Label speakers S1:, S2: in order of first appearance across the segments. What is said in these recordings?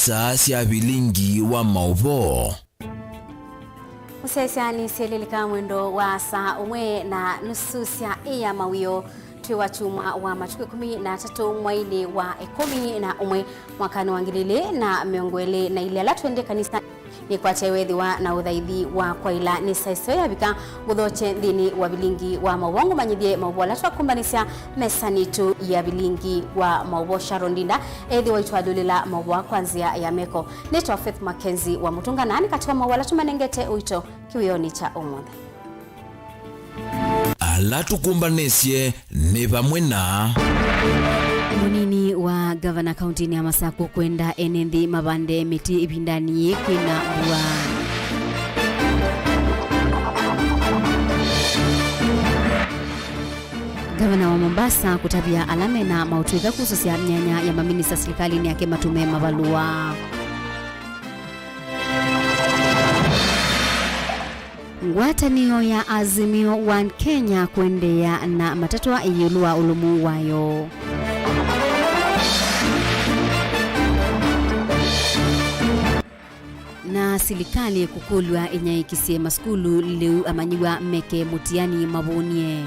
S1: saa cia Vilingi wa Mauvoo.
S2: Musesiani sieleleka mwendo wa saa umwe na nusu cia iya mawio tuwa chuma wa matuku 13 mwaili wa 11 mwakani wa 2020 na ile ala twende kanisa ni kwa chewethiwa na uthaithi wa kwaila ni saiso ya bika guthoche thini wa Vilingi wa Mauvoo manyithie Mauvoo ala twakumbanisya mesanitu ya Vilingi wa Mauvoo Sharondinda ethi wa itwadulila Mauvoo kwanzia ya meko neto Faith MAKENZI wa mutunga nani katika Mauvoo ala tumanengete uito kiwioni cha umothe
S1: ala tukumbanisye ni pamwe na
S2: munini wa gavana kaunti ya Masako kwenda enendi mabande miti ibindani kwina bua gavana wa Mombasa kutabia alame na mautwitha kuhususia myanya ya maminisa serikali ni yake matume mabalua ngwatanio ya Azimio One Kenya kuendea na matatwa iyulua ulumu wayo na serikali kukulwa inyaikisie maskulu leu amanyiwa meke mutiani mabonie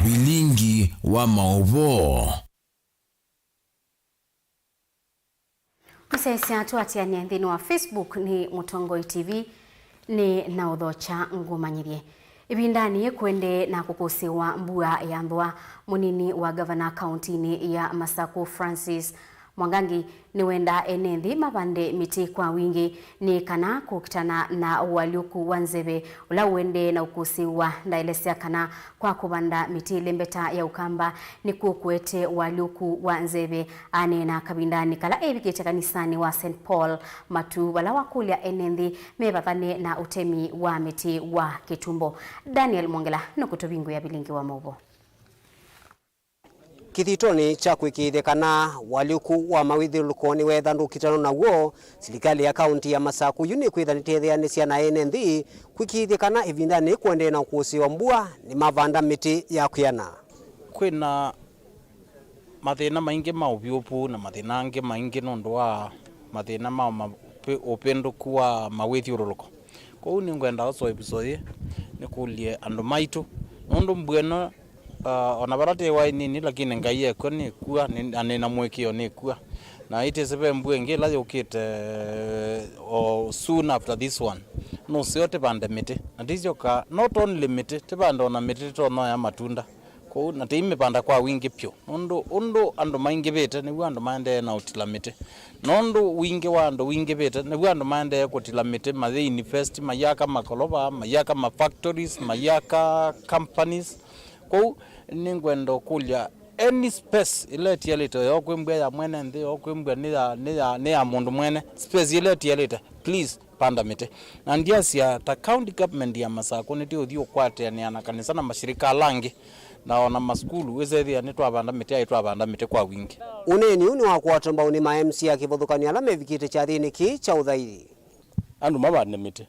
S1: Vilingi wa Mauvoo.
S2: Msesi tuatiania nthini wa Facebook ni Mutongoi TV ni na udhocha ngumanyirie ibindani kwende na kukusiwa mbua ya mbua munini wa gavana kauntini ya Masako Francis Mwangangi ni wenda enendi mabande miti kwa wingi ni kana kukitana na waliuku wanzebe ula uende na ukusiwa ndaelesea kana kwa kubanda miti lembeta ya ukamba ni kukuete waliuku wanzebe ane na kabindani kala ebikete kanisani wa St. Paul matu wala wakulia enendi mebathane na utemi wa miti wa Kitumbo. Daniel Mwongela nukutubingu ya Vilingi wa Mauvoo.
S3: Kithitoni cha kwikithekana waliuku wa mawithilukoni wethandu kitano na wo serikali ya kaunti ya Masako yuni kwithanitetheanisya na NND kwikithekana ivindani kuende na kuusiwa mbua ni mavanda miti ya kuyana
S4: kwina mathina maingi ma uvyupu na mathina angi maingi nondu wa mathina ma upenduku wa mawithiuruko kou ni ngwenda uso episode ni kulie andu maitu nondu mbweno ona barate wa nini lakini ngai yako ni kuwa anena mwekio ni kuwa na itesebe mbwe ngela yokite soon after this one no siote bande miti na tizoka not only miti tebanda ona miti to no ya matunda ko na timi banda kwa wingi pyo ondo ando maingi bete ni wando mande na utila miti nondo wingi wando wingi bete ni wando mande ko tila miti ma invest mayaka makoloba mayaka ma factories mayaka companies ko ningwendo kulya any space ile tialito yokwembwa ya mwene ndi yokwembwa ni ya mundu mwene space ile tialito please panda miti na ndiasia ta county government ya Masako ni tio kwate ni ana kanisa na mashirika langi na ona maskulu wezethia ni twabanda miti ai twabanda miti kwa wingi
S3: uneni uni wa kwatomba uni ma MC akivuthukania ala mevikite cha thini ki cha uthaithi
S4: andu mabande miti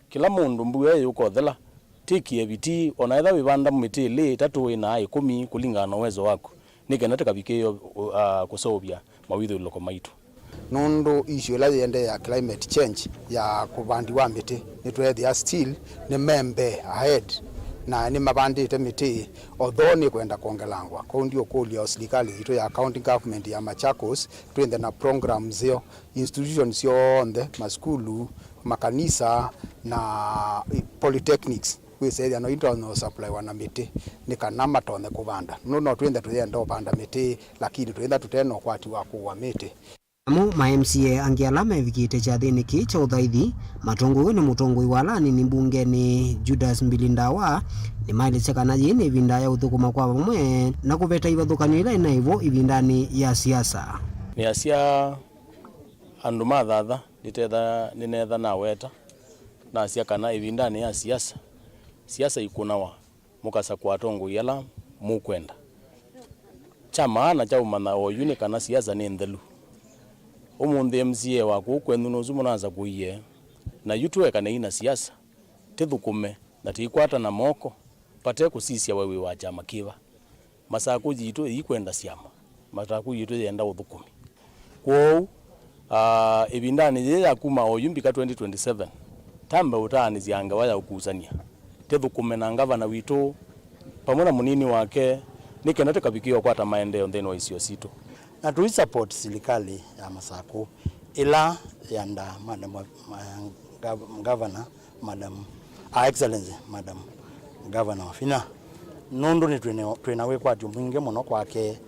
S4: kila mundu mbuye yukothela tiki ebiti onaitha wibanda miti ile tatu ina 10 kulingana na uwezo wako nikenda tekabikeyo kusobia mawitho loko maitu
S5: nondo issue la yende ya climate change ya kubandiwa miti nitwethia still ni membe ahead na ni mabandite miti although ni kwenda kuongelangwa kwa ndio kulia serikali ito ya county government ya Machakos twende na programs yo institutions yonde maskulu makanisa na polytechnics kwisethia no internal supply wana miti ni kana matone kubanda no twende tuyenda ubanda miti lakini twenda tuteno kwati wa kuwa miti
S3: mu ma MCA angialama evikite cha thini ki cha uthaithi matongo ni mutongoi walani ni mbunge ni Judas Mbilindawa ni maili chakana yini vinda ya uthukuma kwa bamwe na kuveta ivathukani ila ina hivyo ivindani ya siasa
S4: ni asia andu mathatha nitetha ninetha na weta na asia kana ivindani ya siasa ikunawa mukasa kwa tongo yala mukwenda cha maana cha umana oyuni kana siasa ni ndelu umunthe MCA wako kwenu nozumo naza kuiye na yutwe kana ina siasa tithukume na tikwata na moko pate kusisia wewe wa chama kiva Masako jitu ikwenda siama
S6: mataku yitu yenda uthukumi kwou ibindani ya kuma oyumbika 2027 tamba utani zianga waya ukuzania tethukume na ngavana witu pamoja munini wake nike nataka bikio kwa ta maendeleo ndeno wa isio situ
S7: na tu support serikali ya Masaku ila yanda madam governor madam excellency madam governor Fina nundu ni twina we kwa tumbinge muno kwake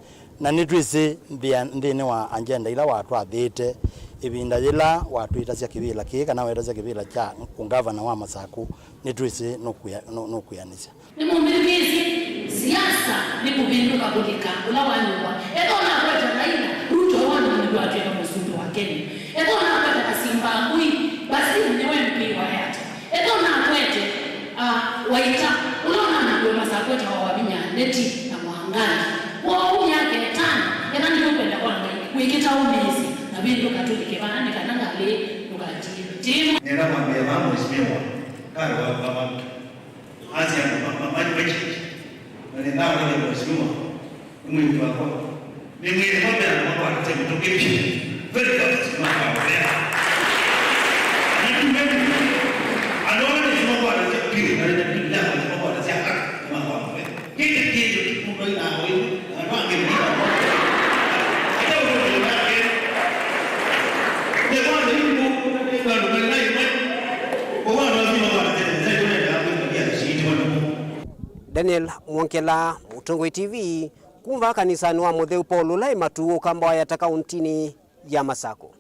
S7: na nitwisi ndine wa agenda ila watu athite ibinda ila watu itasia kibila kika na wetasia kibila cha governor wa Masaku nitwisi nukuyanisa
S8: ni mumbirizi siasa ni kubinduka kulika ulawanywa edona kweta raina ruto wana ni kwa tena msundu wa Kenya edona kweta Zimbabwe basi ni wewe mpi wa yata edona kwete waita unaona na kwa Masaku wa wabinya neti na mwangani kwa unyake tano yana ni kwenda kwa ngai wikita umezi na binduka tulike bana kananga le tukati
S9: nenda mwambia mama mheshimiwa karo wa baba Azi ya mama wechi na nenda kwa mheshimiwa mwingi wako mimi ile mambo ya mambo atasema tukipi very good mama wewe ni mimi anaona ni mambo atasema na ndio mambo atasema mama wewe kile tukumbe na wewe na wange
S3: Daniel Mwonkela, Mutongoi TV, kumva kanisani wa Mauvoo Paul Lai matuo kamba ya kauntini ya Masako.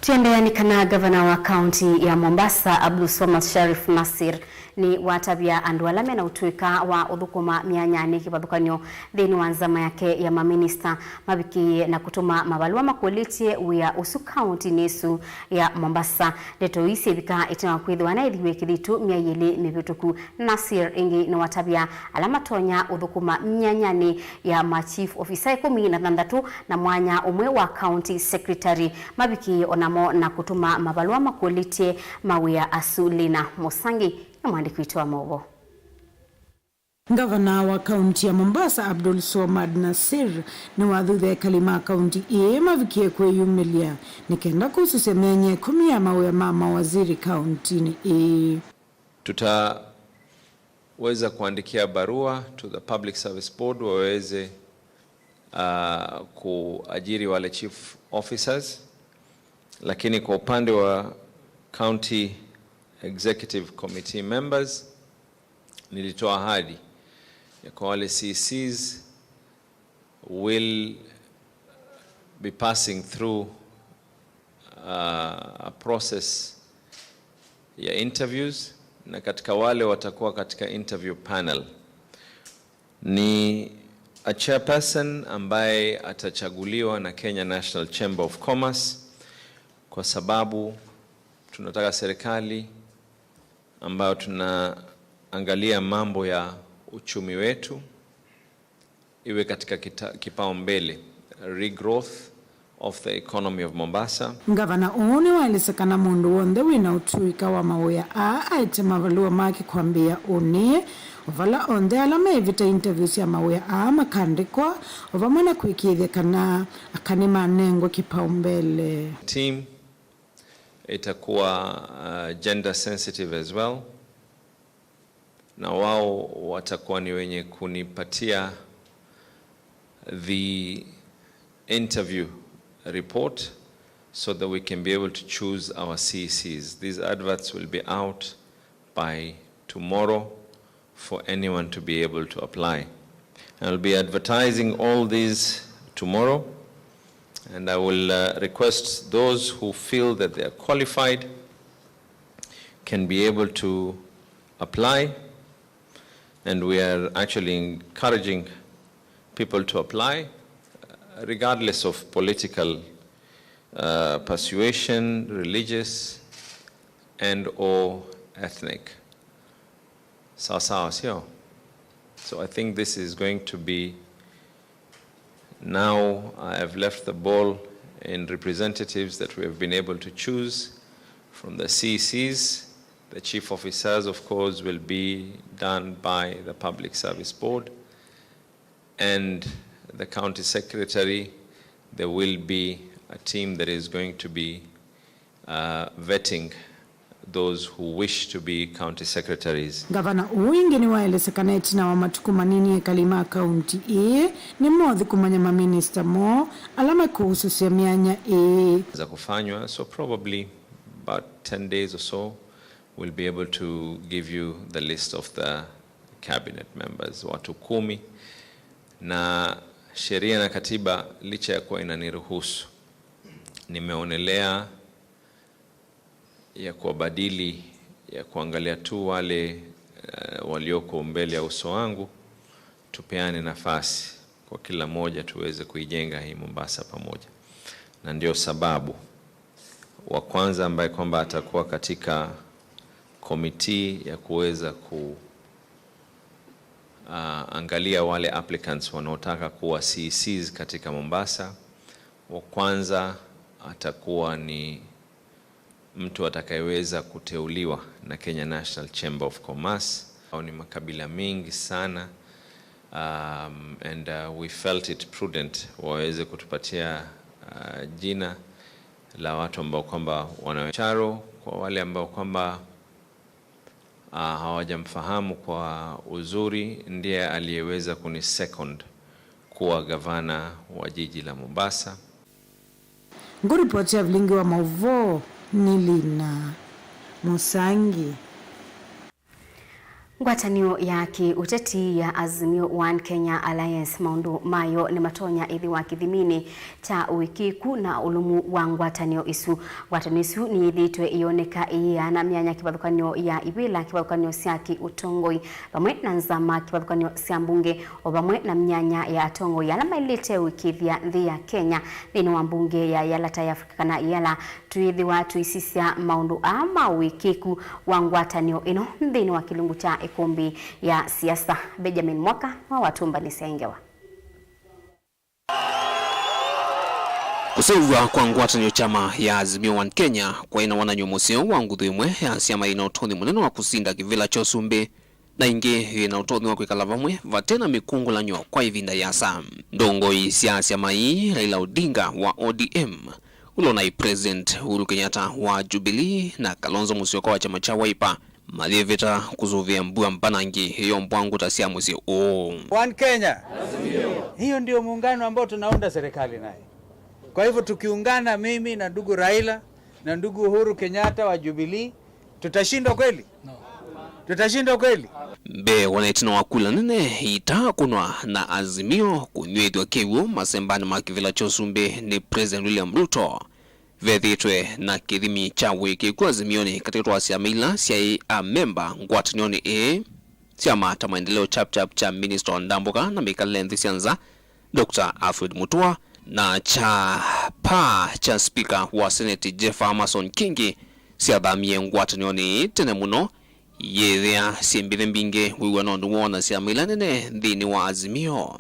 S2: Tuendeani kana gavana wa kaunti ya Mombasa Abdulswamad Sharif Nasir ni watabia andwalame na utuika wa uthukuma mianyani kibadhukanyo thini wa nzama yake ya maminista mabiki na kutuma mabalua makulitie wia usu kaunti nesu ya Mombasa leto isi bika itina kwithwa na ithiwe kithitu miayili mibituku. Nasir ingi ni watabia alama tonya uthukuma mianyani ya ma chief officer 13 na mwanya umwe wa county secretary mabiki onamo na kutuma mabalua makulitie mawia Asulina Musangi na mwandiki wetu wa Mauvoo.
S10: Gavana wa kaunti ya Mombasa Abdulswamad Nasir ni wathuthe kalima kaunti mavikie kweyumilia nikenda kususemenye 10 ya mawe mama waziri kaunti
S11: tutaweza kuandikia barua to the Public Service Board waweze kuajiri wale chief officers, lakini kwa upande wa county executive committee members nilitoa ahadi ya kwa wale CCs will be passing through a process ya interviews, na katika wale watakuwa katika interview panel ni a chairperson ambaye atachaguliwa na Kenya National Chamber of Commerce, kwa sababu tunataka serikali ambayo tunaangalia mambo ya uchumi wetu iwe katika kipaumbele, regrowth of the economy of Mombasa.
S10: Gavana oni walisekana mundu wonde wina utuika wa mawoya aite mavalua maki kwambia oni vala onde alama evita interviews ya mawoya makandikwa ovamana kuikithia kana akani manengo kipaumbele.
S11: Team itakuwa gender sensitive as well, na wao watakuwa ni wenye kunipatia the interview report so that we can be able to choose our CCs. These adverts will be out by tomorrow for anyone to be able to apply. I'll be advertising all these tomorrow, and I will request those who feel that they are qualified can be able to apply, and we are actually encouraging people to apply regardless of political persuasion, religious and or ethnic. So I think this is going to be, now I have left the ball in representatives that we have been able to choose from the CCs. The chief officers, of course, will be done by the Public Service Board, and the county secretary, there will be a team that is going to be vetting those who wish to be county secretaries.
S10: Gavana uingi ni waelesekana etina wa matuku manini kalima county ni modhi kumanya ma minister mo alama kuhusu ya mianya
S11: za kufanywa, so probably about 10 days or so we'll be able to give you the list of the cabinet members, watu 10, na sheria na katiba licha ya kuwa inaniruhusu, nimeonelea ya kuwabadili, ya kuangalia tu wale walioko mbele ya uso wangu, tupeane nafasi kwa kila moja tuweze kuijenga hii Mombasa pamoja. Na ndio sababu wa kwanza ambaye kwamba atakuwa katika komiti ya kuweza angalia wale applicants wanaotaka kuwa CECs katika Mombasa. Wa kwanza atakuwa ni mtu atakayeweza kuteuliwa na Kenya National Chamber of Commerce. Au ni makabila mengi sana, and we felt it prudent waweze kutupatia jina la watu ambao kwamba wanacharo, kwa wale ambao kwamba hawajamfahamu kwa uzuri, ndiye aliyeweza kuni second kuwa gavana wa jiji la Mombasa.
S10: Nguripoti ya Vilingi wa Mauvoo Nilina Musangi.
S2: Ngwatanio ya kiuteti ya Azimio One Kenya Alliance maundu mayo ni matonya ithi wa kithimini cha uikiku na ulumu wa ngwatanio isu. Ngwatanio isu ni ithitwe ioneka iya na mianya kibathukanio ya ibila, kibathukanio cia kiutongoi pamwe na nzama, kibathukanio cia mbunge o pamwe na mianya ya atongoi ala mailite wikithia nthi ya Kenya thini wa mbunge ya Yalata ya Afrika kana yala tuithi wa tuisisia maundu ama uikiku wa ngwatanio ino thini wa kilungu cha ikumbi ya siasa. Benjamin Mwaka wa Watumba Nisengewa.
S12: Kusewa kwa ngwatanio chama ya Azimio One Kenya kwa ina wananyomoseo wa nguthu imwe ya siama ina utothi munene wa kusinda kivila cha Sumbe na ingi ina utothi wa kwikala vamwe vatena mikungulanyo kwa ivinda ya Sam. Ndongoi cia siama hii Raila Odinga wa ODM, ulonai President Uhuru Kenyatta wa Jubilee na Kalonzo Musyoka wa chama cha Wiper malivita kuzuvia mbua mpanangi hiyo mbwangu tasia musi
S13: One Kenya. Hiyo ndio muungano ambao tunaunda serikali naye. Kwa hivyo tukiungana mimi na ndugu Raila na ndugu Uhuru Kenyatta wa Jubilee, tutashindwa kweli? No. Tutashindwa kweli?
S12: Be wanaitina wakula nene itakunwa na Azimio kunywethwa kiwu masembani makivila cha Sumbe ni President William Ruto. Vethitwe na kithimi cha wiki kwa Azimioni katika wa siamila cia a member ngwatanioni siama ta maendeleo chap cha Minister Ndambuka na Mikalenthi Sianza Dr. Alfred Mutua na cha Speaker wa Senate Jeff Amason Kingi siadhamie ngwatanioni tene muno yethia simbithe mbinge wiwa nondu wona siamila nene thini wa Azimio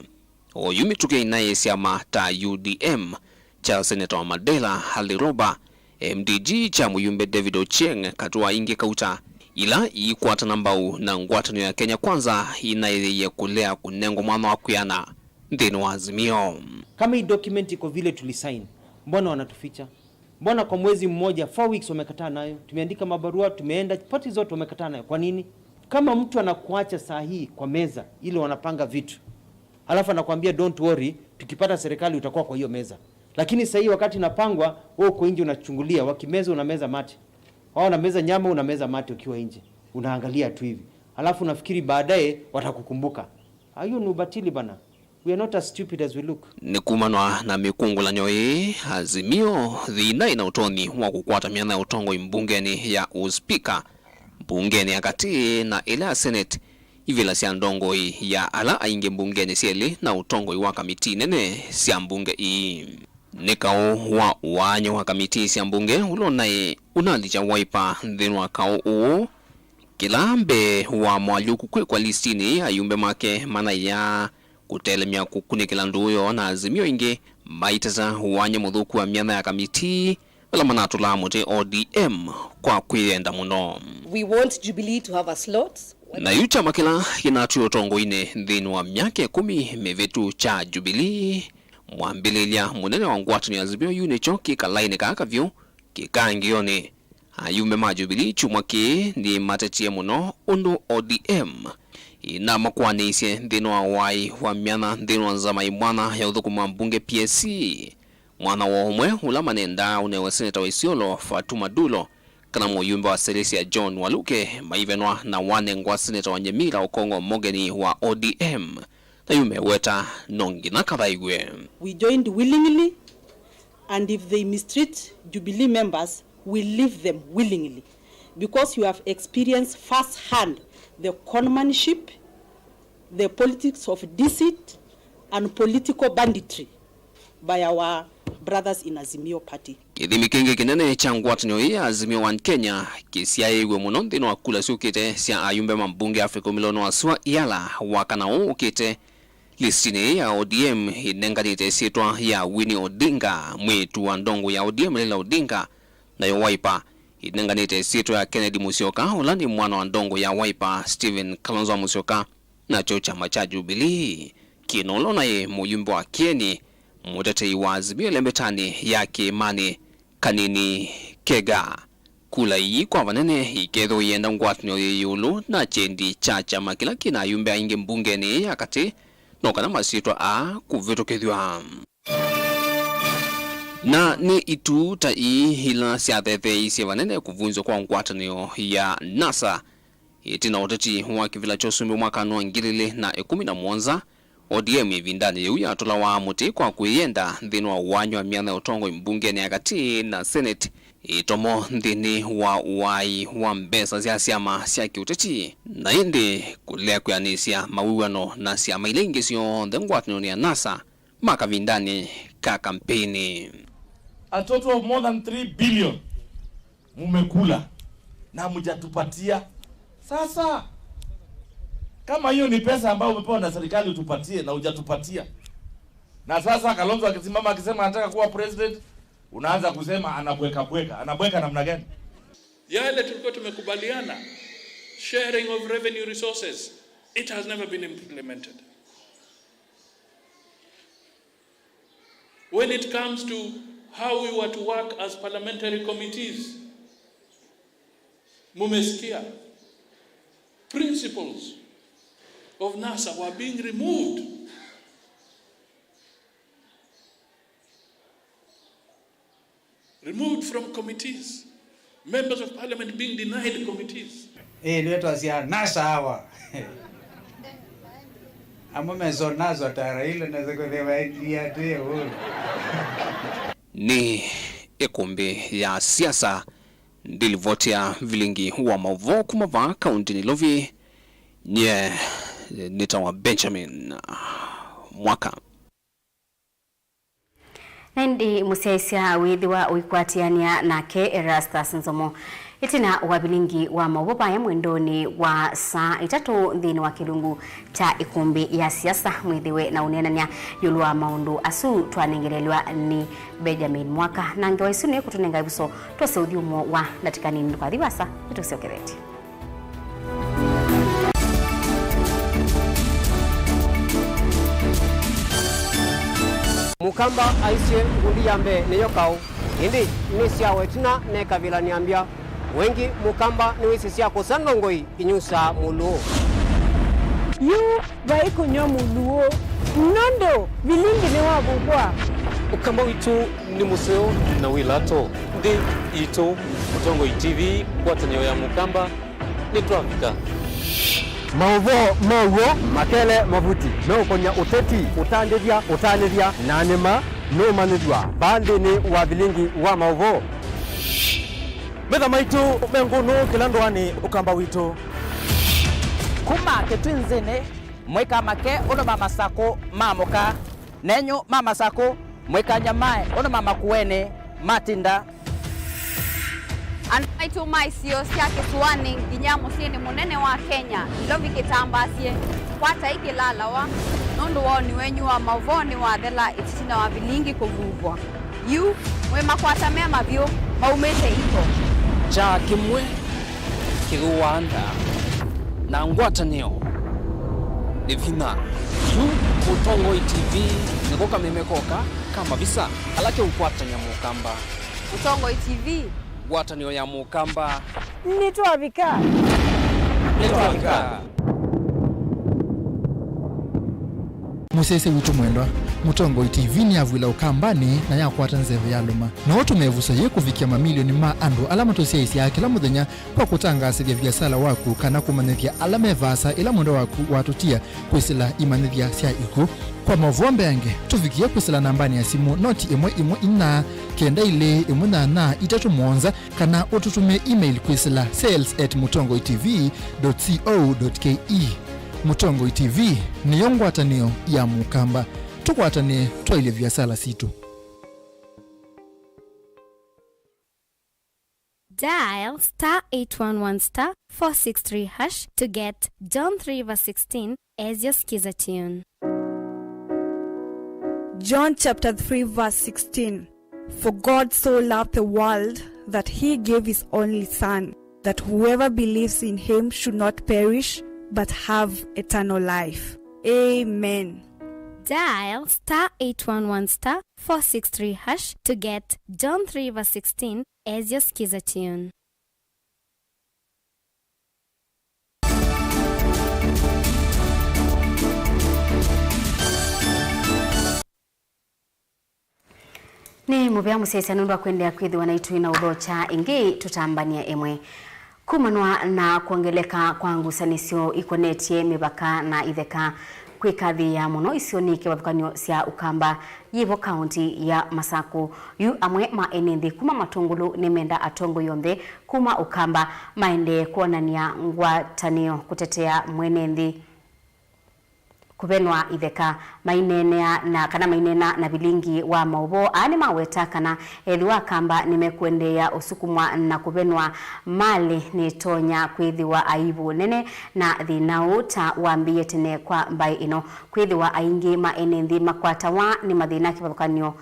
S12: oyumi tuke inaye siama ta UDM cha Senator Madela Haliroba, MDG cha Muyumbe David Ochieng katua ingi kauta ila ikwata nambau na ngwatanio ya Kenya Kwanza inaye kulea kunengo mwana wa kuyana ndino wa Azimio.
S14: Kama hii document iko vile tulisign, mbona wanatuficha? Mbona kwa mwezi mmoja 4 weeks wamekataa nayo? Tumeandika mabarua, tumeenda party zote wamekataa nayo. Kwa nini? Kama mtu anakuacha saa hii kwa meza ile wanapanga vitu, alafu anakuambia don't worry, tukipata serikali utakuwa kwa hiyo meza. Lakini sasa hii wakati napangwa, wewe uko nje unachungulia, wakimeza unameza mate. Wao unameza nyama unameza mate ukiwa nje. Unaangalia tu hivi. Alafu unafikiri baadaye watakukumbuka. Hayo ni ubatili bana. We are not as stupid as we look.
S12: Nikumanwa na mikungulanyo Azimio thina ina utoni wa kukwata miana ya utongo mbungeni ya uspika, mbungeni ya kati na ila Senate ivila sia ndongo ya ala ainge mbungeni sieli na utongo wa kamiti nene sia mbunge Nikao wa wanyo wa kamiti sia mbunge ulonae unalija Wiper dhinwa kao kilambe wa mwaluku kwa listini ayumbe make mana ya kutelemia kukunikila nduyo na Azimio inge maitaza wanyo mudhuku wa miana ya kamiti wala manatula mute ODM kwa kuyenda muno.
S15: We want Jubilee to have a slot.
S12: Na yucha makila kinatu yotongo ine dhinu wa myake 10 mevetu cha Jubilee mwambililia munene wa ngwatu ni azimio unicho kikalaini kakavyo kikangione ayume ma Jubilee chumwaki ni matetie muno undu ODM ina makwanisye dhinu wa wai wa miana dhinu wa nzama mwana ya udhukuma mbunge PSC mwana wa umwe ulamanenda unewe seneta wa Isiolo Fatuma Dulo kana muyumba wa Celestia John Waluke maivenwa na wane ngwa seneta wa Nyamira Okongo Mogeni wa ODM na yume weta nongi na kadhaigwe.
S15: We joined willingly, and if they mistreat Jubilee members, we leave them willingly, because you have experienced firsthand the conmanship, the politics of deceit and political banditry by our brothers in Azimio Party.
S12: Kidhimi kingi kinene changwatinyo ya Azimio One Kenya kisiaye iwe munondi no akula siukite siya ayumbe mambunge Afrika milono asua iyala wakanao ukite listine ya ODM inenganite sitwa ya Winnie Odinga mwetu wa ndongo ya ODM Lila Odinga na yo Wiper inenganite sitwa ya Kennedy Musyoka ulani mwana wa ndongo ya Wiper Stephen Kalonzo Musyoka na chocha macha Jubilee kinolo na ye muyumbo wa Kieni mutete wa Azimio lembetani yake Mane Kanini Kega kula hii kwa vanene ikedo yenda ngwatinyo yeyulu na chendi chacha makila kina yumbe ainge mbungeni yakati nokana masitwa a kuvitokethwa na ni itu ta hila siathete isi vanene kuvunzwa kwa ngwatanio ya NASA itina oteti wa kivila chosumbi mwaka no ngilile na 11 ODM vindani yuya tola wa muti kwa kuyenda dhinu wa wanyo wa miana utongo mbungeni yakati na Senate itomo ndini wa uwai wa mbesa zia siyama siya kiuteti na hindi kulea kuyanisia mawiwano na siyama ilengi siyo ndengwatino ni ya NASA maka vindani ka kampeni.
S16: A total of more than 3 billion mumekula na mujatupatia. Sasa kama hiyo ni pesa ambayo umepewa na serikali utupatie na hujatupatia, na sasa Kalonzo akisimama akisema anataka kuwa president, unaanza kusema anabweka namna gani?
S17: Yale tulikuwa tumekubaliana, sharing of revenue resources, it has never been implemented. When it comes to how we were to work as parliamentary committees, mumesikia principles of NASA were being removed. Removed from committees. Members of parliament being denied committees.
S13: Leto asia NASA hawa. Amumezo nazo taraile na zekolewa ilia tuye
S12: ni ekombe ya siasa ndilivotia Vilingi wa Mauvoo kumava kaunti Nilovi nye nitawa Benjamin mwaka.
S2: Nendi musiaisia withiwa uikwatiania nake Erastus Nzomo itina wa Vilingi wa Mauvoo ya mwendoni wa saa 3 dhini wa kilungu cha ikumbi ya siasa mwithiwe na unenania yulu wa maundu asu twanengelelwa ni Benjamin mwaka na ngewa isu ni kutunenga ibuso tose udhiumo wa natikani nduka dhiwasa itosiokereti.
S3: Mukamba aisye ngundi yambe neyokao hindi nisia wetina neka vila niambia wengi mukamba niwisi siya kusandongoi inyusa muluo
S10: yu baiko nyo muluo nondo Vilingi ni wabugwa
S18: ukamba witu ni museo na wilato ndi ito utongo TV kwatanyo ya mukamba ni tuafika
S3: Mauvoo makele mavuti no konya uteti utandivya nanema no manidwa bandi ni wa Vilingi wa Mauvoo
S18: Betha maitu menguno kilandwani ukamba wito
S19: kuma ketwinzene mweka make ono mama sako mamoka nenyo mama sako mweka nyamae ono mama kuene matinda
S20: Anaitu maisio siake suwani ginyamo sieni munene wa Kenya ilovi kitambasie kwata iki lalawa nundu woni wenyu wa Mauvoo ni wathela ititina wa Vilingi kuvuvwa yu mwe makwata mema vyo maumete iko
S18: cha kimwe kiruanda
S12: na ngwatanio ni vina yu Mutongoi TV nikoka memekoka kama visa alake ukwatanya mukamba
S20: Mutongoi TV
S12: ngwatanio ya mukamba
S10: nitwavika
S21: musese witu mwendwa Mutongoi TV ni avwila ukambani na yakwata nzeve ya luma na watu mevusa ye kufikia mamilioni ma andu alama tosiaisi ya kila muthenya kwa kutangasithia biasala waku kana kumanithia alama evasa ila mwendo waku watutia kwisila imanithia sia iku kwa Mauvoo yange tufikia kwisila nambani ya simu noti imwe ina kenda ile imwe na itatu mwonza kana ututume email kwisila sales@mutongoitv.co.ke. Mutongoi TV ni ngwatanio ya mukamba tukwatane twaile biasala situ.
S22: Dial *811*463# to get John 3:16 as your skiza tune.
S23: John chapter 3 verse 16. For God so loved the world that he gave his only son, that whoever believes in him should not perish but have eternal life. Amen.
S22: Dial *811*463# to get John 3:16 as your skiza tune.
S2: Ni muvya musese nundwa kwendea kwithiwa na itu ina uthocha ingi tutambania emwe kumanwa na kuongeleka kwa ngusanisyo ikonetie mibaka na itheka kwikathi ya muno isio ni kiwathukanio cia ukamba yivo kaunti ya Masaku yu amwe ma enethi kuma matungulu ni menda atongo yonthe kuma ukamba maende kuonania ngwatanio kutetea mwenethi kubenwa itheka mainenea na kana mainena na Vilingi wa Mauvoo ani maweta kana edhiwa kamba nimekuendea usukumwa na kubenwa mali ni tonya kwithiwa aibu nene na thinauta wambie tene kwa mbai ino kwithiwa aingi maenethi makwata wa ni mathina kivathukanio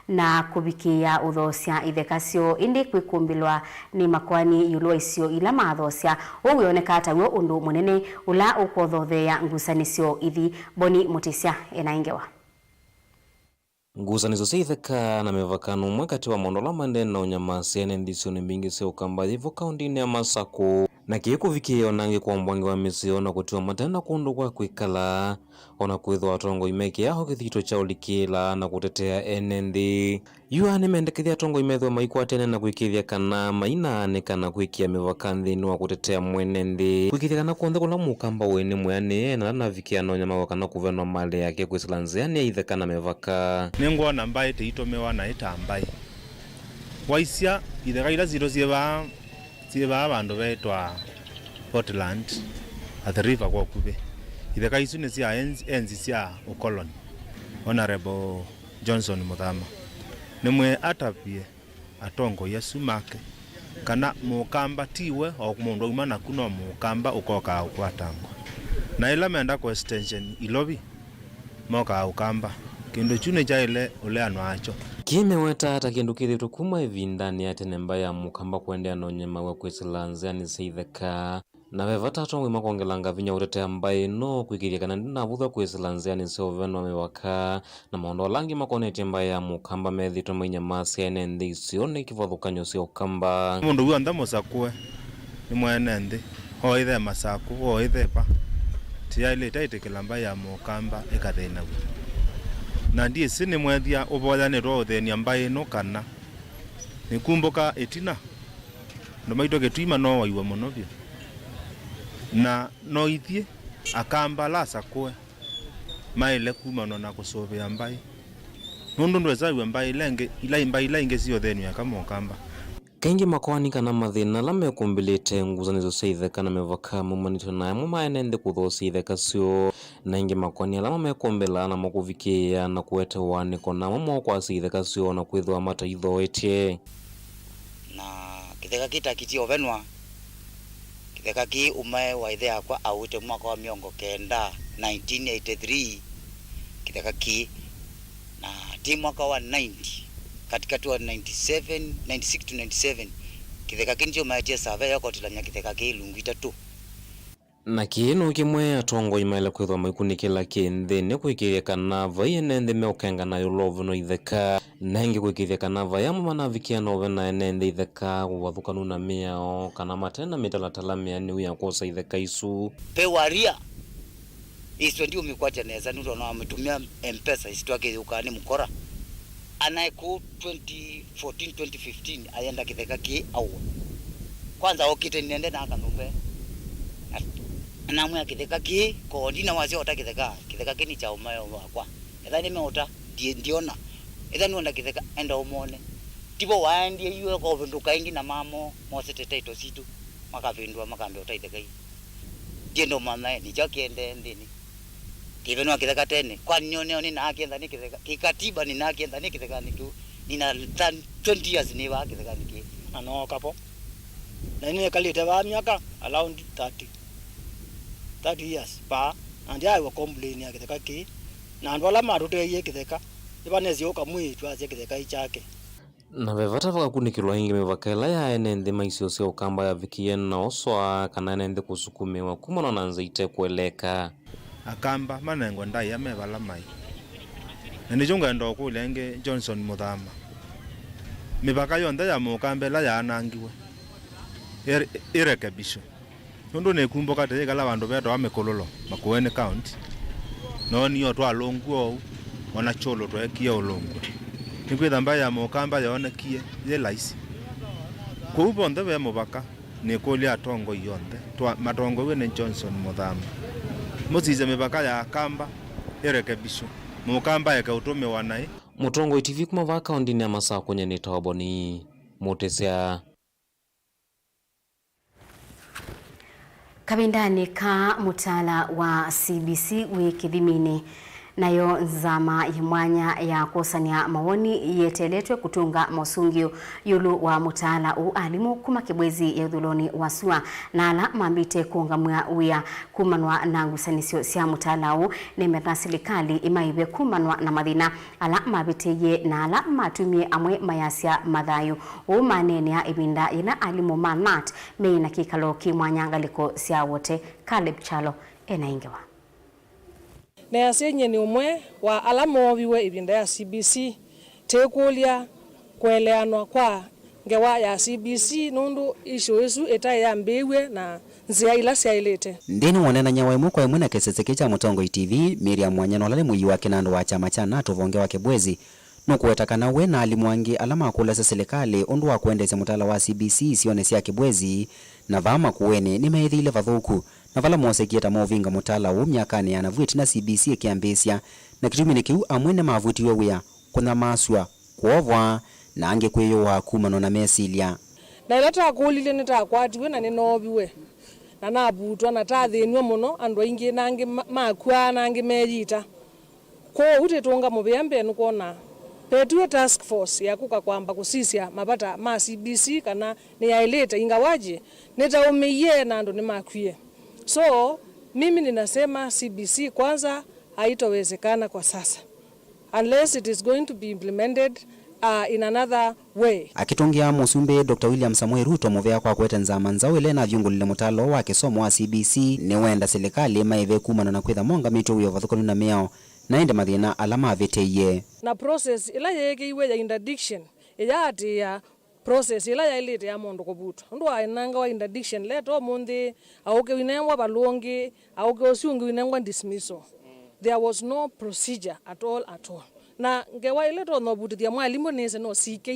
S2: na kubikia uthosia ithekasio indi kwikumbilwa ni makwani yulwa isio ila mathosia uwioneka atawo undu munene ula ukothothea ngusanisio ithi Boni Mutisia enaingewa
S24: ngusanizo cia itheka na mivakano umwe kati wa mondola mande na unyamasi ene ndisio ni mbingi cia ukamba yivo kaunti ya Masaku na kiekuvikia onangi kwa mbwangi wa misio na kutiwa matena kundu kwa kwikala ona kwithwa atongo imeki yaho kithito cha ulikila na kutetea enendi yuani mendekithia atongo imethwa maikwatene na kwikithia kana mainane kana kwikia mivaka nthini wa kutetea mwenendi kwikithia kana kunthe kula mukamba wene mweane na navikia na unyama wakana kuvenwa mali yake kwisila nziani ya itheka na mivaka
S25: nengona mbai teitomewa na itambai waisia itheka ila ziro zieva abandu betwa Portland at the river kwa kube itheka isu ni cia enzi cia ukoloni Honorable Johnson Muthama nimwe atapie atongo yesu make kana mukamba tiwe o kumundu uma na kuno mukamba ukoka ukwatangwa na ila menda kwa extension ilobi moka ukamba kindu chune cha ile ule anwacho
S24: kimeweta ata kindu kithito kuma ivindani ya tenemba ya mukamba kuendea na unyama wa kwisilanzia ni seitheka na vevata atongo imakongelanga vinya utetea mbai no kwikiria kana ndina vutha kwisilanzia ni seovenwa mewaka na maondo langi makonetie mbai ya mukamba methito mainyamasi ene nthi isio ni kivathukanyo cia ukamba
S25: mundu wi onthe Musakue ni mwene nthi hoithe Masaku hoithe pa tia ile taitikila mbai ya mukamba ikathina wi na ndiye sini mwethia uvoyanirwo uthenia mbai no kana nikumbuka itina ndo maito getwima no waiwa muno bia na no ithie akamba la sakwe maile kuma no na kusovea mbai nundu ndwezawe mbai lenge ila mbai lenge sio thenu ya kama okamba
S24: kaingi makwani kana mathina la mekumbilite nguzanizo cia itheka na mivaka mumanito na mumaenende kuthosia itheka cio na ingi makwani alama mekumbila na makuvikia na kuete waniko na mamokwasi itheka cio na kwithwa mata ithoetie
S26: na kitheka kitakiti ovenwa kitheka ki ume wa ithe yakwa aute mwaka wa miongo kenda 1983 kitheka ki na ti mwaka wa 90 katikati wa 96 to 97 kitheka kinjo maetia survey yako tilanya kitheka ki lungu itatu
S24: na kinu kimwe atongo imaila kwithwa maikunikila kinthini kwikiria kanava yenende meukenga nayo lovu no itheka nengi kwikithia kanava yamo manavikia nove na enende itheka wathukanu na miao kana matena mitalatala miani uya kosa itheka isu
S26: pewaria iso ndio mikwacha neza ndio na wametumia M-Pesa isitwake ukani mkora anayeku 2014 2015 ayenda kitheka ki au kwanza okite nende na kanumbe na mwa kitheka ki ko ndina wazio otakitheka kitheka kini cha umayo wakwa ethani meota ndiona ethani onda kitheka enda umone tipo waendie iwe ko vinduka ingi na mamo mosete taito situ makavindwa makambe otaitheka hii ndiendo mama ni chakiende ndini kivenwa kitheka tene kwa nyone oni na akienda ni kitheka kikatiba ni na akienda ni kitheka niku nina 20 years ni wa kitheka niki
S1: ano kapo na ni kalite ba miaka around 30 years pa and I will complain ya kitheka ki na ndola marute ye kitheka ibanezi oka mwitu azie kitheka ichake
S24: na vevata vakakunikilwa ingi mivakaela ya enende maisio sio ukamba ya vikie na oswa kana enende kusukumiwa kumana na nzaite kueleka
S25: akamba manengo ndai ya mevala mai na nijunga ndo kulenge Johnson Muthama mivaka yonde ya mukambela ya anangiwe irekebisho nundu nekumbuka tegala bandu beto amekololo Makueni County no niyo twalonguo ona cholo twekia olongu nikwitha mbaya mukamba yonekie ye laisi kuubo nde be mubaka nikuli atongo yonde twa matongo wene Johnson Muthama muzize mibaka ya kamba irekebisho mukamba yakautume wanai
S24: Mutongo TV kuma va kaunti ya Masako nyene tawaboni mutesea
S2: kabindani ka mutala wa CBC wiki thimini nayo nzama yimwanya ya kusania mawoni yeteletwe kutunga mosungio yulu wa mutala u alimu kuma kibwezi ya udhuloni wasua na ala mambite kuungamwa uya kumanwa na ngusanisio sia mutala u nemeta silikali imaibe kumanwa na madhina ala mabiteye na ala matumie amwe mayasia madhayu u manenea ibinda ina alimu manat meina kikalo kimwanya ngaliko sia wote Caleb Chalo enaingewa
S4: na yasenye ni umwe wa alamo viwe ibinda ya CBC tekulia kueleanwa kwa ngewa ya CBC nundu isho isu eta ya mbewe na nzia ila siailete
S5: ndini wonena nyawa imu kwa imu na keseseke cha Mutongo TV Miriam Mwanyano lale muyi wake nando wa chama cha NATO vonge wake bwezi nukuwetakana we na alimwangi alama akulesa serikali undu wa kuendesha mutala wa CBC sione sia kibwezi na vama kuwene ni maithile vathuku na vala mosekieta movinga mutala u myakani ya navuiti na CBC ikiambisya na kitumini kiu amwene mavutiwe wia kuna maswa kuovwa na ange kweyo wa kumano na mesilia
S4: na ilata kulile nitakwatiwe na ninobiwe na nabutwa na tathinwe muno andu aingi nangi makwa nangi mejita ko utetunga mubembe nukuona petue task force ya kuka kwamba kusisia mapata ma CBC kana ni yaileta ingawaje nitaumiye na ndo ni makwie. So mimi ninasema CBC kwanza haitowezekana kwa sasa unless it is going to be implemented in another way.
S5: Akitungia musumbe Dr. William Samuel Ruto movea kwa kweta nzama nzao ile na vyungulile mutalo wa kisomo wa CBC ni wenda serikali maive kumana na kwitha monga mito uyo vathukonu na miao na ende mathina alama aviteye
S4: na process ila yeke iwe ya interdiction ya ati ya process ila ya ilete ya mondo kubuto ndo ainanga wa interdiction leto mundi auke winengwa balongi auke osungi winengwa dismissal there was no procedure at all na ngewa ileto no buti ya mwalimu nese no CK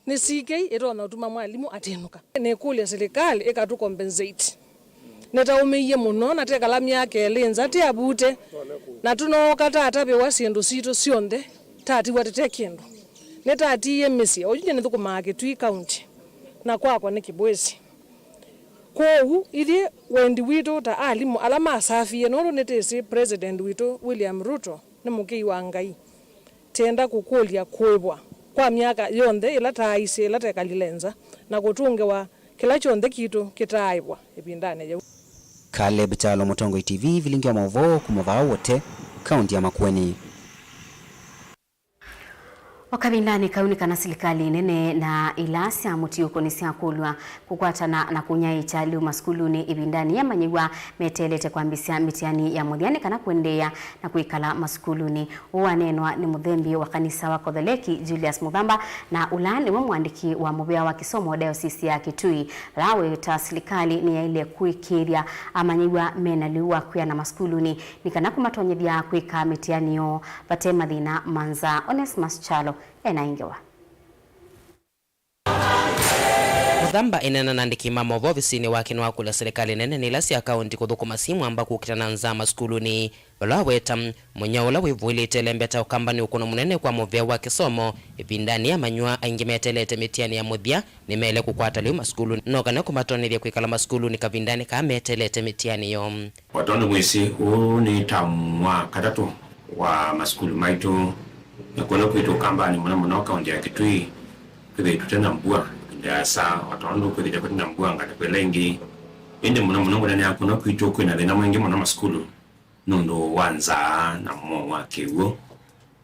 S4: ni CK ito na utuma mwalimu atenuka ne kule serikali ekatu compensate netaumiye muno na tekala myake lenza te abute na tuno kata atabe wasindu sito sionde tati watete kindu netati yemisi ojuje nethuko make twi county na kwakwa ne kibwezi ko ili wendi wito ta alimu alama safi no netese president wito William Ruto ne mukei wa ngai tenda kukulia kwebwa kwa miaka yonde ila taise ila tekalilenza na kutunge wa kila chonde kitu kitaibwa ibindane je
S5: Caleb Chalo Mutongo TV Vilingi wa Mauvoo kumavaa wote kaunti ya Makueni.
S2: Wakabindani kauni kana serikali nene na ilasi amutiuko nisiakulwa kukwatana na kunyai chali maskuluni ibindani ya manyigwa metelete kwambisia mitiani ya mudhiani kana kuendea na kuikala maskuluni. Uwanenwa ni mudhembi wa kanisa wa Katholiki Julius Muthamba na ulani wa mwandiki wa mubea wa kisomo diocese ya Kitui. Lawe ta serikali ni ya ile kuikiria amanyigwa menaliwa kuya na maskuluni nikana kumatonyethia kuika mitiani yo patema dhina manza Onesmus Chalo enaingewa.
S6: Muthamba inena nandiki Mauvoo visini wake wa kula serikali nene ni lasi akaunti kuthukuma simu ambako ukitana nzama skuluni balaweta munyaula wivuli telembeta ukambani ukuno munene kwa muvea wa kisomo ipindani ya manyua aingimetelete mitiani ya muthia ni mele kukwata liu maskuluni noka na kumatonithia kuikala maskuluni kavindani ka metelete mitiani yo
S7: watondo mwisi huu ni tamwa katatu wa maskulu maitu na kuna kwetu kambani muna kaunti ya Kitui kwe tutena mbua ya saa watondo kwe tutena mbua ngata Vilingi ende muna ngudani ya kuna kwetu kwe na dhina mwingi muna maskulu nundo wanza na mwa kiwo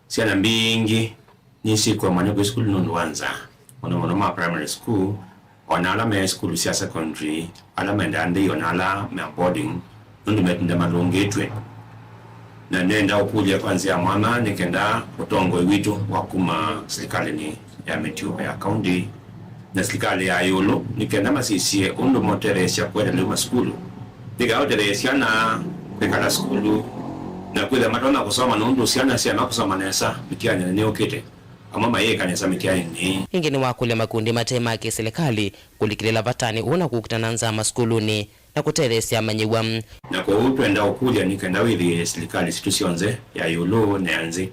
S7: siana mbingi nisi kwa mwana kwa skulu nundo wanza muna ma primary school onala me skulu siya secondary ala mendandi onala me boarding nundo metunda malongetwe na nenda ukuja kwanza mwana nikenda utongo witu wakuma serikali ni ya Metio ya county na serikali ya Yolo nikenda masisie undo moteresha kwenda luma skulu nikaoteresha na kwenda skulu na kwenda matona kusoma nundo siana siana kusoma nesa mitiani ni okete amama yeye kanisa mitiani ni
S6: ingine wakule makundi matema ya serikali kulikilela vatani una kukutana nzama skuluni na kuteresha manyigwa
S7: na kwa utu enda ukuja nikenda wili serikali situsionze ya Yolo neanzi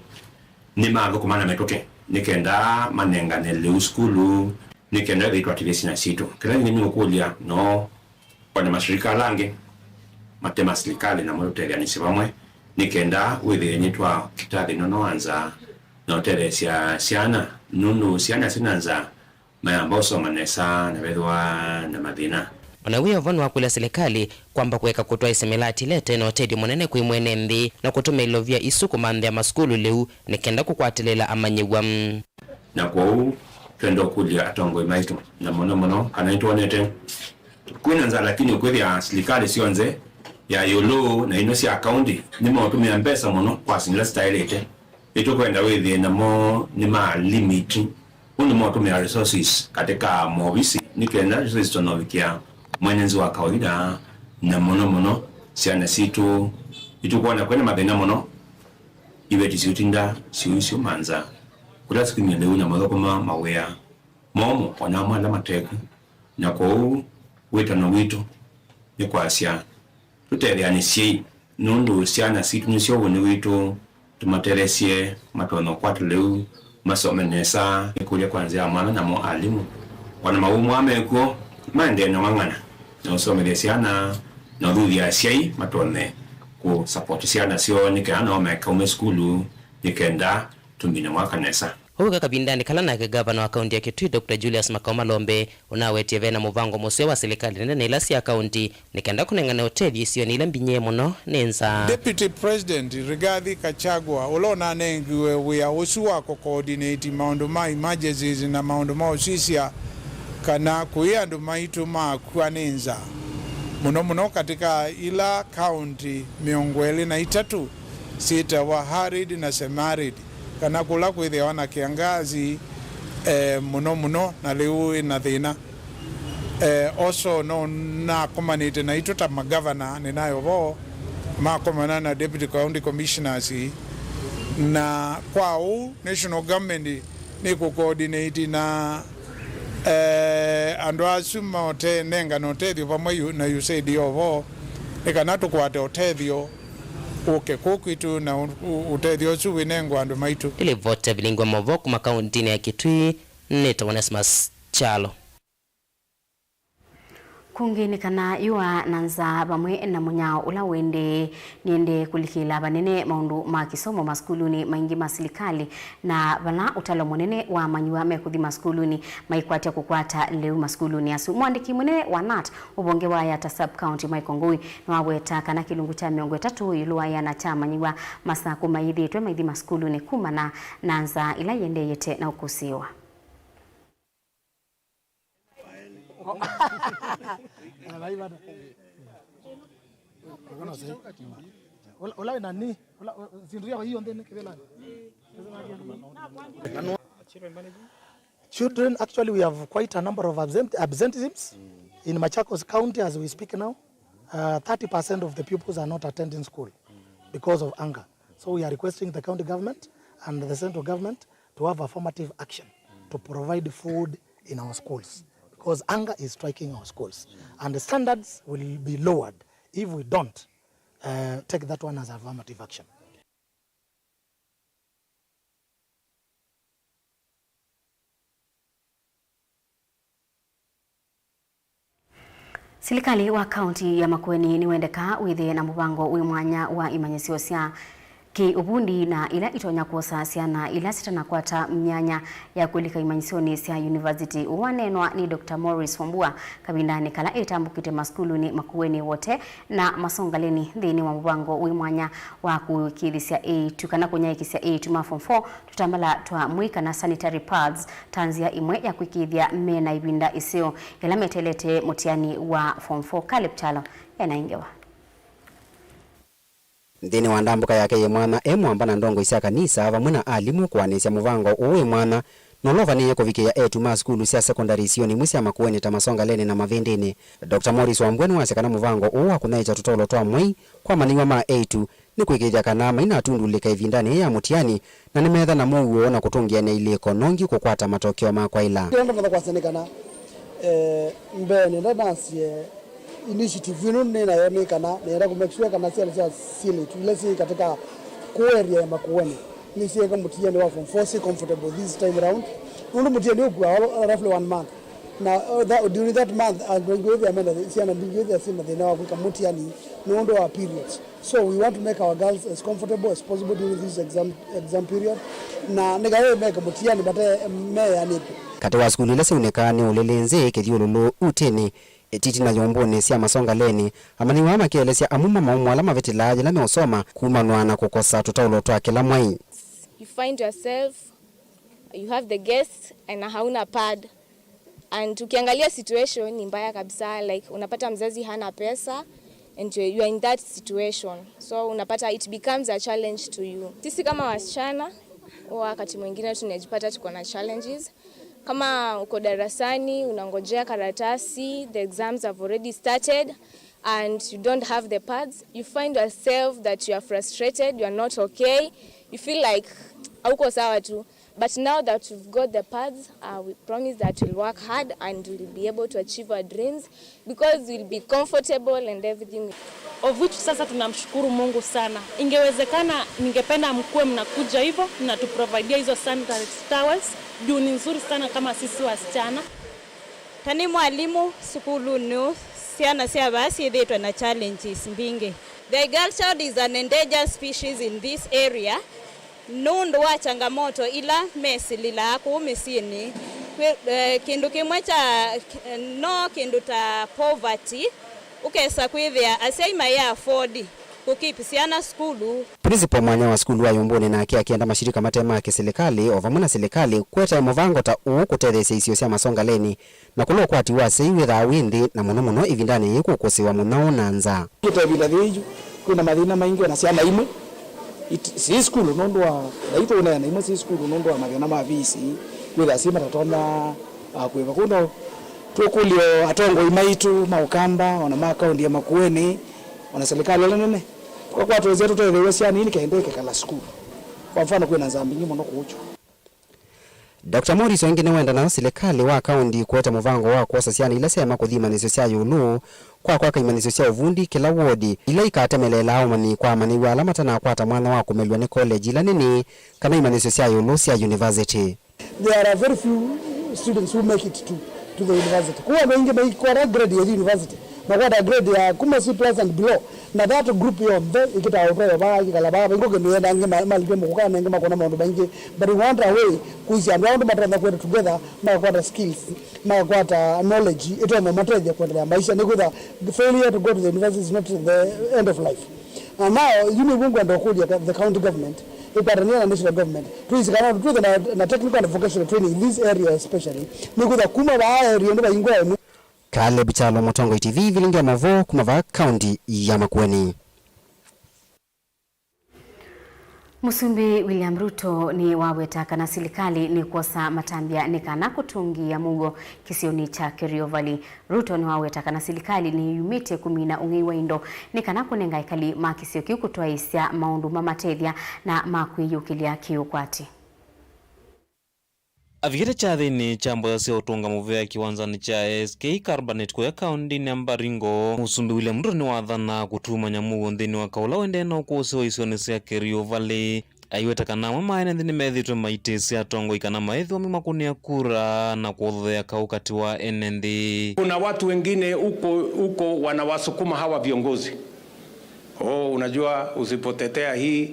S7: ni mago kumana metoke nikenda manenga nele skulu nikenda vitu ativesi na situ kila nini ukuja no kwa mashirika lange matema serikali na mwote ganisi bamwe nikenda wili yenitwa kitadi nono anza na teresha siana nunu siana sinanza mayamboso manesa na vedwa na madina
S6: Wanawia vanu wakula serikali kwamba kuweka kutoa isemelati lete na otedi mwenene kuimwene mbi na kutume ilovia isuku mandhe ya maskulu leu nikenda kukwatilela amanyigwa
S7: na kwa huu kendo kulia atongo imaitu na mono kanaitu wanete kuna nza lakini ukweli ya serikali sionze ya Yolo na inosi akaundi ni mautumia mpesa mono kwa sinila stylete ito kwenda wethi na mo ni maa limit uni mautumia resources katika mwovisi nikenda resources tonovikia mwenenzi wa kawaida na mono siana situ itukuwa na kwenda madhina mono iweti siutinda siuisio manza kulasi kumielewu na madhokoma mawea momo wanamwa la mateku na kwa huu weta na wito ni kwa asia tuteriani siye nundu siana situ nisio wani wito tumateresie matono kwatu leu masomenesa nikulia kwanzia amana na mo alimu wana maumu ameko mande na wangana na somelesiana na dhudi ya siai matone ku support siana sio nikana omeka umeskulu nikenda tumbina mwakanesa
S6: Huka kabindani kalana ke gavana wa kaunti ya Kitui Dr. Julius Makalombe unawetie vena muvango muswe wa serikali nene ilasi ya kaunti nikenda kunengana hoteli isiyo ni lambinye muno nenza
S8: Deputy President Rigathi Gachagua ulona nengiwe wea usuwa ko coordinate maundu ma emergencies na maundu ma osisia kana kuyandu maitu ma kwanenza muno katika ila county miongweli na itatu sita wa Harid na Semarid kana kula kwithia wana kiangazi muno na leo na thina also no na komanite na itota magavana ninayo vo makomana na deputy county commissioners na kwao national government ni ku coordinate na ando asuma ote nenga no tethio pamwe na USAID ovo ekana tukwate otethio uke kukitu na utethio suwi nengo andu maitu
S6: ile vote Vilingi Mauvoo kuma kaunti ya Kitui neta Onesmus Chalo
S2: kungini kana yua nanza bamwe na munyao ula wende niende kulikila banene maundu ma kisomo maskuluni maingi masilikali na bana utalo munene wa manyua mekuthi maskuluni maikwata kukwata leu maskuluni asu mwandiki munene wa NAT ubonge wa yata sub county maikongoi na waweta kana kilungu cha miongo 3 yuluwa ya na cha manyua masaku maithitwe maithi maskuluni kuma na nanza ila yende yete na ukusiwa.
S9: Children, actually we have quite a number of absenteeisms in Machakos County as we speak now. 30% of the pupils are not attending school because of anger. So we are requesting the county government and the central government to have affirmative action to provide food in our schools, because anger is striking our schools and the standards will be lowered if we don't take that one as affirmative action.
S2: Serikali wa kaunti ya Makueni ni wendeka withe na mubango wi mwanya wa imanyisio cia ki ubundi na ila itonya kuosa ciana ila sitanakwata myanya ya kulika imanyisioni cia university uwanenwa ni Dr. Morris Wambua kabindani kala etambukite maskuluni Makueni wote na masongaleni thini wa mubango wi mwanya wa kukithisia A2 kana kunyaikisia A2 ma form 4 tutambala twa mwika na sanitary pads tanzia imwe ya kwikithia mena ibinda isio ila metelete mutiani wa form 4 kalipchalo enaingewa
S5: Ndini wa ndambuka yake ye mwana mwamba na ndongo isia kanisa vamwe na alimu kuanisya muvango uwe mwana nolova niye kuvikia etu ma skulu sia secondary isioni mwisi ya Makueni ta masongaleni na mavendini. Dr. Morris Wambweni wasekana muvango uwa kunaicha tutolo toa mwei kwa maniwa ma etu ni kuikija kanama ina atundulika ivindani ya mutiani na nimetha na Mauvoo na kutungia na ili konongi kukwata matokeo makwa ila.
S9: Kenda mwana kwa senekana mbeni ndanasiye initiative ino nena yone kana nera kumekishwa kana sia sile tulesi katika area ya Makueni ni sia kama mutiani wa form 4 comfortable this time around ndo mutiani ukwa roughly 1 month na during that month I'm going to the amenda sia na big the sia na wa kwa mutiani ndo wa periods, so we want to make our girls as comfortable as possible during this exam period na negawe make mutiani bate me yani
S5: kati wa skulu ile sionekane ulelenze kithiululu uteni titi na yombone sia masongaleni amani wa makelesya amuma maumwala mavetilaje la meosoma kumanwa na kukosa tutaulo twa kila mwai.
S11: You find yourself, you have the guests and hauna pad, and ukiangalia situation ni mbaya kabisa, like unapata mzazi hana pesa and you are in that situation, so unapata it becomes a challenge to you. Sisi kama wasichana wakati mwingine tunajipata tuko na challenges. Kama uko darasani unangojea karatasi, the exams have already started and you don't have the pads, you find yourself that you are frustrated, you are not okay, you feel like hauko sawa tu. But now that we've got the pads, we promise that we'll work hard and we'll be able to achieve our dreams because we'll be comfortable and everything.
S14: Of which sasa tunamshukuru Mungu sana. Ingewezekana ningependa mkuwe mnakuja hivyo na tuprovidea hizo sanitary towels. Juu ni nzuri sana kama sisi wasichana.
S15: Tani mwalimu sukulunu siana sia basi dhitwa na challenges mbingi. The girl child is an endangered species in this area. Nundu wa changamoto ila mesilila kumisini kindu kimwe cha no kindu ta poverty ukesa kwithia asaima ya afford kukipisiana skulu.
S5: Principal mwanya wa skulu wa yombone na akienda mashirika matema ya serikali ovamuna serikali kweta muvango ta ukutethesya isio cia masongaleni na kulo kwati wa seiwitha windi na muno ivindani yikukusiwa muno nanza.
S9: Kitebila thiju kuna mathina maingi na ciana imwe si skulu nondwa daito na imwe si skulu nondwa mathina ma visi witha sima tatona kwiva kuno tukulio atongo imaitu maukamba ona makaundi ya Makueni ona serikali nene kwa watu wetu tuelewe ciana ini kaendeke kala skulu kwa mfano kwena nzambi muno kucho.
S5: Dr. Morris wengine wenda na serikali wa kaunti kueta muvango wa kuosa ciana ila sema kuthima nicio cia yulu kwa kaimanisio cia uvundi kila wodi ila ikatemelela umani kwa mani wala matana kwata mwana wa kumelwa ni college ila nini kana imanisio cia yulu cia university.
S9: There are very few students who make it to to the university. Kuwa wengi kwa grade ya university. Na kwa grade ya kuma C+ and below. Na that group yo ikita auto ba ikala ba ngo ke ndange malike muka nenge makona maundu bangi, but we want a way kuisi around matranda kwenda together na kwa skills na kwa knowledge ito na mateja kwenda maisha ni kutha the failure to go to the university is not the end of life. And now mungu ndo kuja the county government iparania na national government tuisikana tu na technical and vocational training in this area especially ni kutha kuma ba area ndo ingwa
S5: Kale Bichalo, Mutongoi TV, Vilingi ya Mauvoo, kumava kaunti ya Makueni.
S2: Musumbi William Ruto ni wawetaka na serikali ni kosa matambia nikana kutungia mugo kisioni cha Kerio Valley. Ruto ni wawetaka na serikali ni yumite kumina ungiwa indo nikana kunenga ikali makisio kiu kutoa isia maundu mamatethia na makuiyukilia kiukwati.
S24: Avikete cha thini chambo ya sio utunga muvea kiwanzani cha SK Carbonate kwa kaundi ni Ambaringo. Musumbi William Ruto ni wathana kutuma nyamugo nthini wa kaula wende na ukusiwa isioni sia Kerio Valley. Aiweta kana maene nthini methitwe maitisi atongo ikana maethi wa mimakunia kura na kuothea kaukati wa NND.
S3: Kuna watu wengine uko wanawasukuma hawa viongozi. Unajua usipotetea hii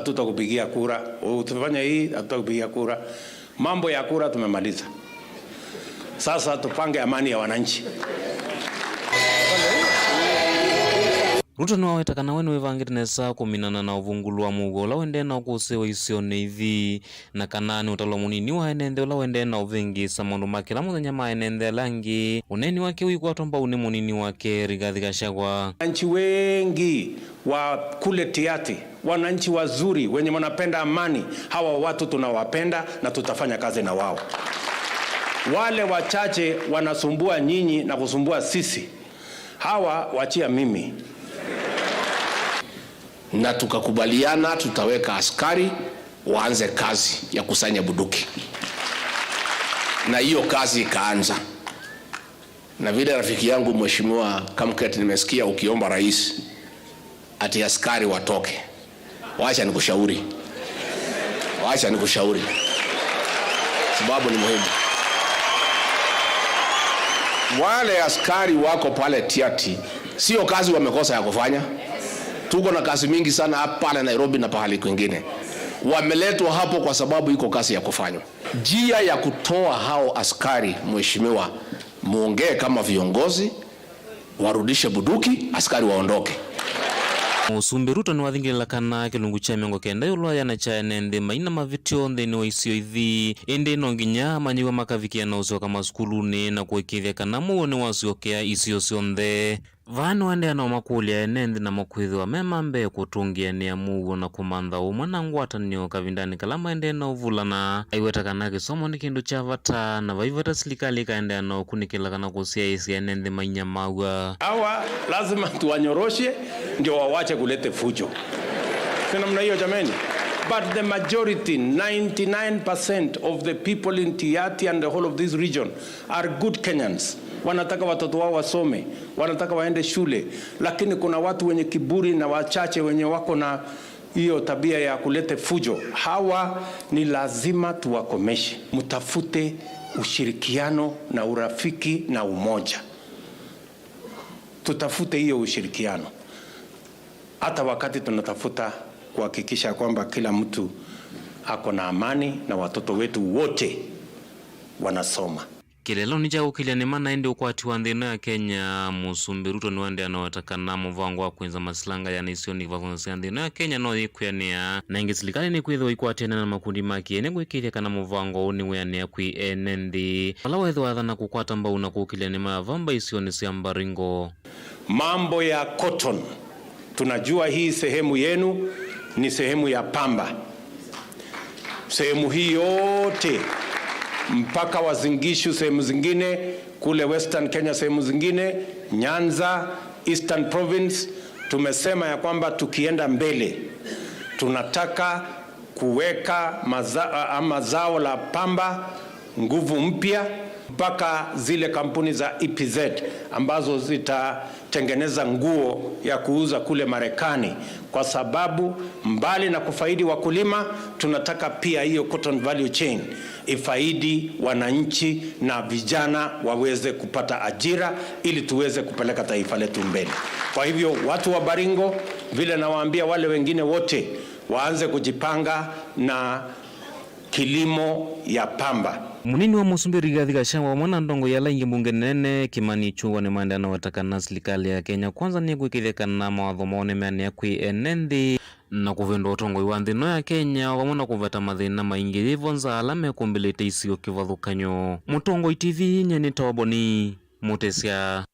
S3: tutakupigia kura, utafanya hii tutakupigia kura. Mambo ya kura tumemaliza. Sasa tupange amani ya wananchi.
S24: Ruto ni wawetaka na wenu wevangiti nesa kuminana na uvungulu wa mugola wende na ukusewa isione hivi na kanani utalo munini wa enende ula wende na uvingi samondo makila muzanya maenende langi uneni wake wikuwa tomba une munini wake Rigathi Gachagua.
S3: Wananchi wengi wa kule Tiati, wananchi wazuri wenye wanapenda amani, hawa watu tunawapenda na tutafanya kazi na wao. Wale wachache wanasumbua nyinyi na kusumbua sisi, hawa wachia mimi.
S13: Na tukakubaliana tutaweka askari waanze kazi ya kusanya bunduki, na hiyo kazi ikaanza. Na vile rafiki yangu mheshimiwa Kamket nimesikia ukiomba rais ati askari watoke, wacha nikushauri sababu ni muhimu. Wale askari wako pale Tiati sio kazi wamekosa ya kufanya. Tuko na kazi mingi sana hapa Nairobi na pahali kwingine. Wameletwa hapo kwa sababu iko kazi ya kufanywa. Njia ya kutoa hao askari, mheshimiwa, muongee kama viongozi, warudishe bunduki, askari waondoke.
S24: Musumbi Ruto ni wathingilila kana kilungu cha miongo kenda yulwa yana cha nende maina mavitio nthini wa isio ithi indi no nginya manyiwa makavikia na usoka maskuluni na kuikithia kana muone wasiokea isio sionthe. Vanu wende na makulia nende na makwithwa memambe kutungia ni amugo na kumantha umwe na ngwatanio kavindani kalama ende na uvulana. Aiweta kana kisomo ni kindu cha vata na vaivata serikali kaende na kunikila kana kusia isia nende mainya maua.
S3: Hawa lazima tuwanyoroshe ndio wawache kulete fujo. Sina mna hiyo jameni. But the majority, 99% of the people in Tiati and the whole of this region are good Kenyans. Wanataka watoto wao wasome, wanataka waende shule, lakini kuna watu wenye kiburi na wachache wenye wako na hiyo tabia ya kulete fujo. Hawa ni lazima tuwakomeshe. Mtafute ushirikiano na urafiki na umoja. Tutafute hiyo ushirikiano. Hata wakati tunatafuta kuhakikisha kwamba kila mtu ako na amani na watoto wetu wote wanasoma.
S24: Kilelo ni jago kilia ni mana indi ukwati wa nthino ya Kenya. Musumbi Ruto ni wande anawataka na muvango wa kuenza masilanga ya nisioni kivafunza ya nthino ya Kenya no ikuyanea na ingi silikali ni kuidho ikwatiana na makundi maki ene kuikilia kana muvango uni weyanea kui NND wala wedho wathana kukwata mbau na kukilia ni mavamba isioni si Ambaringo.
S3: Mambo ya cotton, tunajua hii sehemu yenu ni sehemu ya pamba. Sehemu hii yote mpaka Wazingishu, sehemu zingine kule Western Kenya, sehemu zingine Nyanza, Eastern Province, tumesema ya kwamba tukienda mbele tunataka kuweka mazao la pamba nguvu mpya mpaka zile kampuni za EPZ ambazo zitatengeneza nguo ya kuuza kule Marekani, kwa sababu mbali na kufaidi wakulima tunataka pia hiyo cotton value chain ifaidi wananchi na vijana waweze kupata ajira ili tuweze kupeleka taifa letu mbele. Kwa hivyo watu wa Baringo, vile nawaambia wale wengine wote, waanze kujipanga na kilimo ya pamba.
S24: Munini wa Musumbi Rigathi Gachagua mwana ndongo yala ingi bunge nene Kimani Ichung'wa ni maandamano watakana serikali ya Kenya kwanza ni gwikithekana mawatho mone meani ya kwienenthi na kuvenda utongoi wa nthino ya Kenya wamona kuveta mathina maingi thivonza ala mekumbilite isio kivathukanyo. Mutongoi TV nyeni Toboni Mutesia.